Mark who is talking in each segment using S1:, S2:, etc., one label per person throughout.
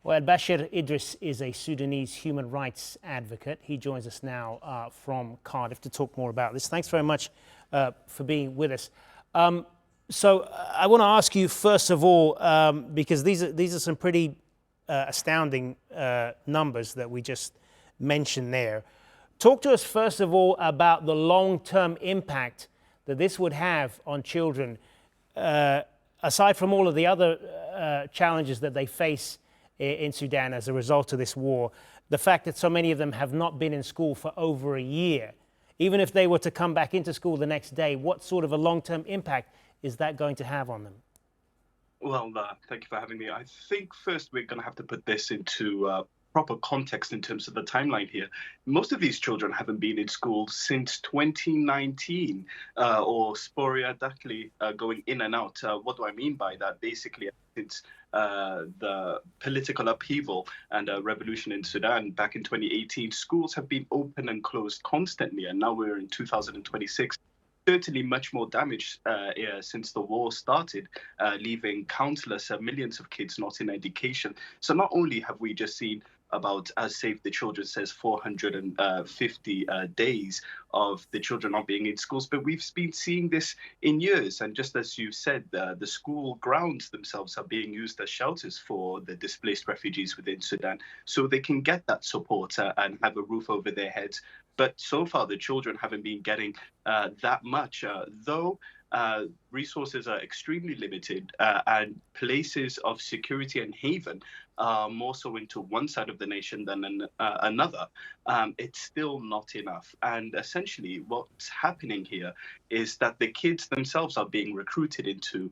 S1: Well, Elbashir Idris is a Sudanese human rights advocate. He joins us now from Cardiff to talk more about this. Thanks very much for being with us. So I want to ask you, first of all, because these are some pretty astounding numbers that we just mentioned there. Talk to us, first of all, about the long-term impact that this would have on children, aside from all of the other challenges that they face in Sudan as a result of this war. The fact that so many of them have not been in school for over a year. Even if they were to come back into school the next day, what sort of a long-term impact is that going to have on them?
S2: Well, thank you for having me. I think first we're going to have to put this into proper context in terms of the timeline here. Most of these children haven't been in school since 2019, or sporadically going in and out. What do I mean by that? Basically, since the political upheaval and revolution in Sudan back in 2018, schools have been open and closed constantly, and now we're in 2026. Certainly much more damage since the war started, leaving countless millions of kids not in education. So not only have we just seen about, as Save the Children says, 450 days of the children not being in schools, but we've been seeing this in years. And just as you said, the school grounds themselves are being used as shelters for the displaced refugees within Sudan, so they can get that support and have a roof over their heads. But so far, the children haven't been getting that much, though resources are extremely limited and places of security and haven are more so into one side of the nation than another. It's still not enough. And essentially what's happening here is that the kids themselves are being recruited into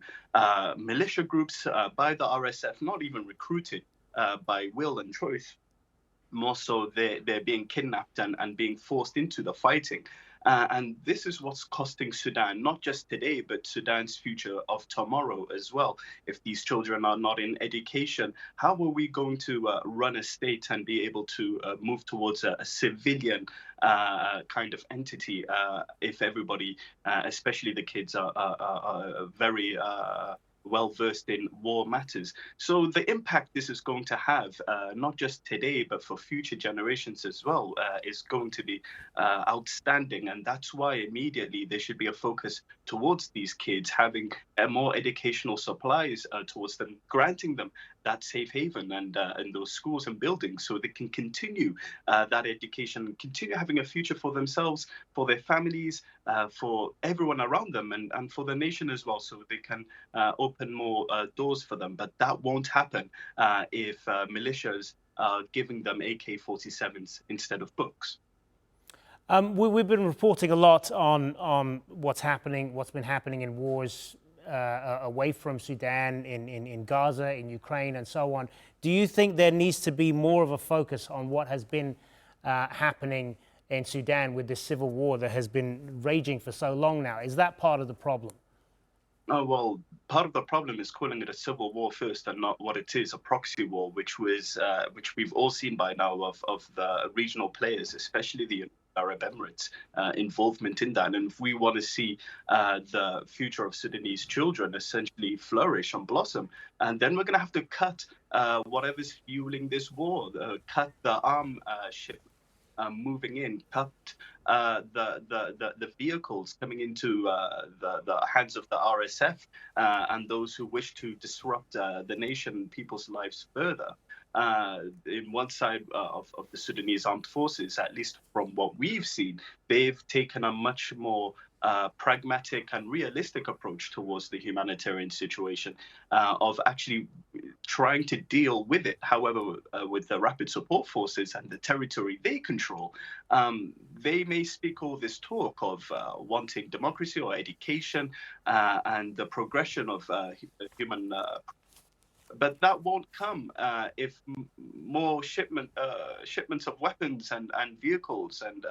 S2: militia groups by the RSF, not even recruited by will and choice. More so, they're being kidnapped and being forced into the fighting. And this is what's costing Sudan, not just today, but Sudan's future of tomorrow as well. If these children are not in education, how are we going to run a state and be able to move towards a civilian kind of entity if everybody, especially the kids, are very well versed in war matters? So the impact this is going to have, not just today, but for future generations as well, is going to be outstanding. And that's why immediately there should be a focus towards these kids, having more educational supplies towards them, granting them that safe haven and those schools and buildings so they can continue that education, continue having a future for themselves, for their families, for everyone around them, and for the nation as well, so they can open more doors for them. But that won't happen if militias are giving them AK-47s instead of books.
S1: We've been reporting a lot on what's been happening in wars away from Sudan, in Gaza, in Ukraine, and so on. Do you think there needs to be more of a focus on what has been happening in Sudan with this civil war that has been raging for so long now? Is that part of the problem?
S2: Oh, well, part of the problem is calling it a civil war first and not what it is, a proxy war, which we've all seen by now of the regional players, especially the Arab Emirates involvement in that. And if we want to see the future of Sudanese children essentially flourish and blossom, and then we're going to have to cut whatever's fueling this war, cut the arm ship moving in, cut the vehicles coming into the hands of the RSF and those who wish to disrupt the nation, people's lives further. In one side of the Sudanese armed forces, at least from what we've seen, they've taken a much more pragmatic and realistic approach towards the humanitarian situation, of actually trying to deal with it. However, with the rapid support forces and the territory they control, they may speak all this talk of wanting democracy or education and the progression of human but that won't come if more shipments of weapons and vehicles and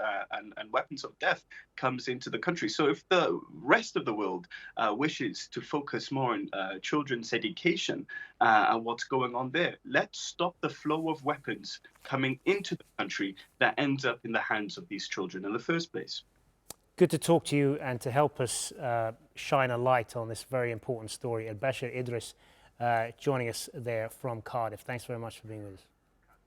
S2: weapons of death comes into the country. So if the rest of the world wishes to focus more on children's education and what's going on there, let's stop the flow of weapons coming into the country that ends up in the hands of these children in the first place.
S1: Good to talk to you and to help us shine a light on this very important story. Elbashir Idris, joining us there from Cardiff. Thanks very much for being with us.